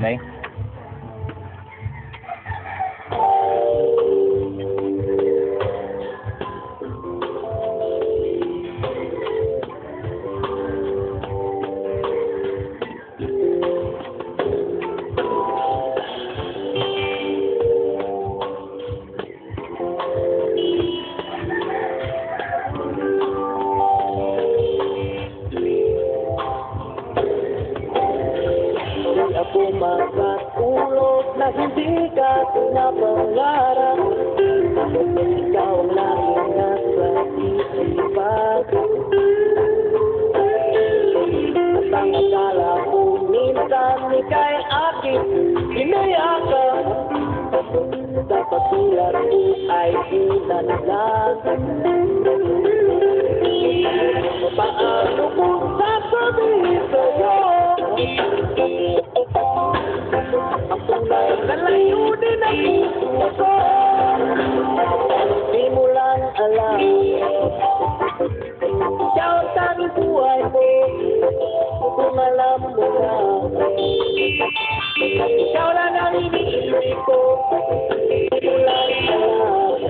Nay? Ako makatulog na hindi ka pinapangarap. Ikaw ang laging nasa isipan. At ang akala ko minsan ika'y aking inayakap. Dapat tulad ko ay inanlan. Paano kung sasabihin sa'yo ang tunay na layunin ng puso ko? Di mo lang alam, ikaw ang tanging buhay mo. Kung alam mo na, ikaw lang ang iniisip ko. Di mo lang alam,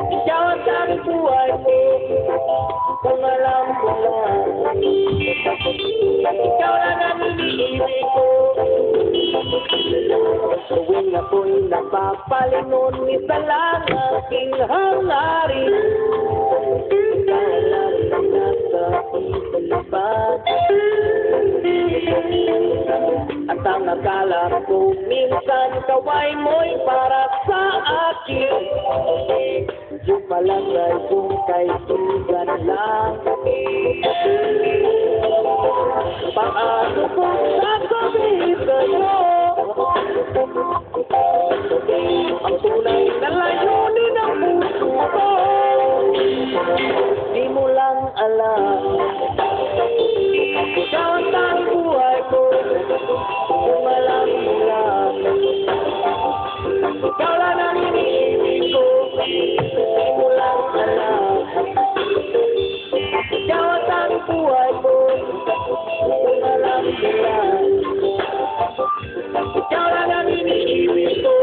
ikaw ang tanging buhay mo. Kung alam mo na, ikaw lang ang iniisip ko. Tuwing ako'y napapalingon, isa lang aking hangarin. Ikaw lang ang nasa isipan. At ang akala ko minsan kaway mo'y para sa akin. Yung palagay kong kaibigan lang. Paano kung sasabihin sa'yo ang tunay na layunin ng puso ko? Di mo lang alam, ikaw ang tanging buhay ko. Kung alam mo lang, ikaw lang ang iniibig ko. Di mo lang alam, ikaw ang tanging buhay ko. Kung alam mo lang, ikaw lang ang iniibig ko.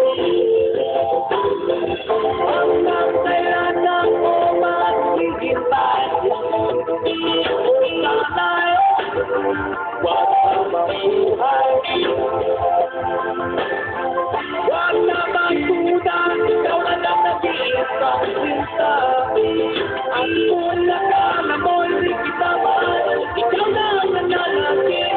Hanggang kailan ako maghihintay? O sana'y wag na mabuhay. Wag na magduda, ikaw na lang nag-iisang sinta. At kung nakala mo'y di kita mahal, ikaw na ang nananaginig.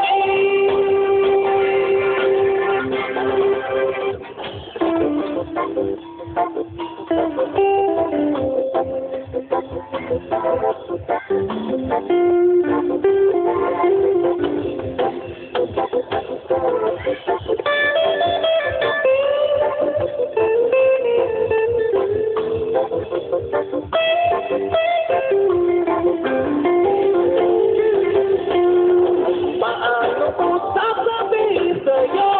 Paano ko sasabihin sa'yo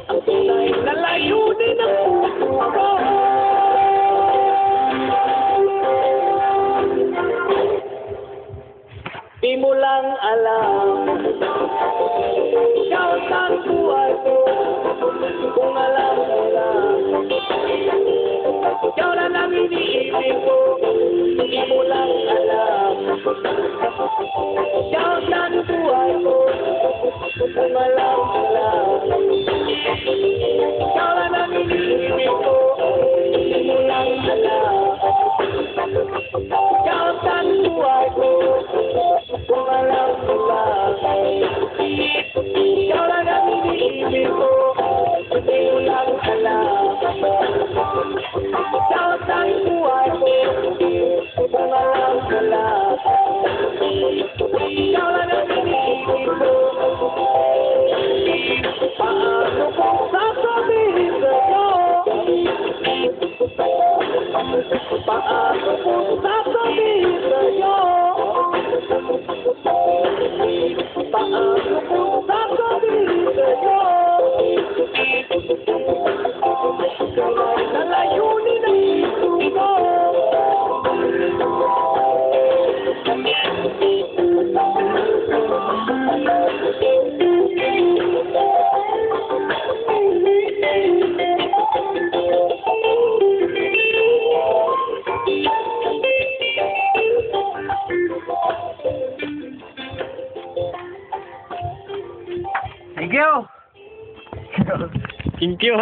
ang tunay na layunin ng puso ko? Di mo lang alam, ikaw ang buhay ko. Kung alam mo lang, ikaw lang ang iniibig ko. Di mo lang alam, ikaw ang buhay ko. Kung alam mo lang, ikaw lang ang iniibig ko. Di mo lang alam, ikaw ang buhay ko. Kung alam mo lang, ikaw lang ang iniibig ko. Di mo lang alam, ikaw ang buhay ko. Kung alam mo lang, ikaw lang ang iniibig ko. Thank you! Thank you.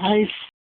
Nice!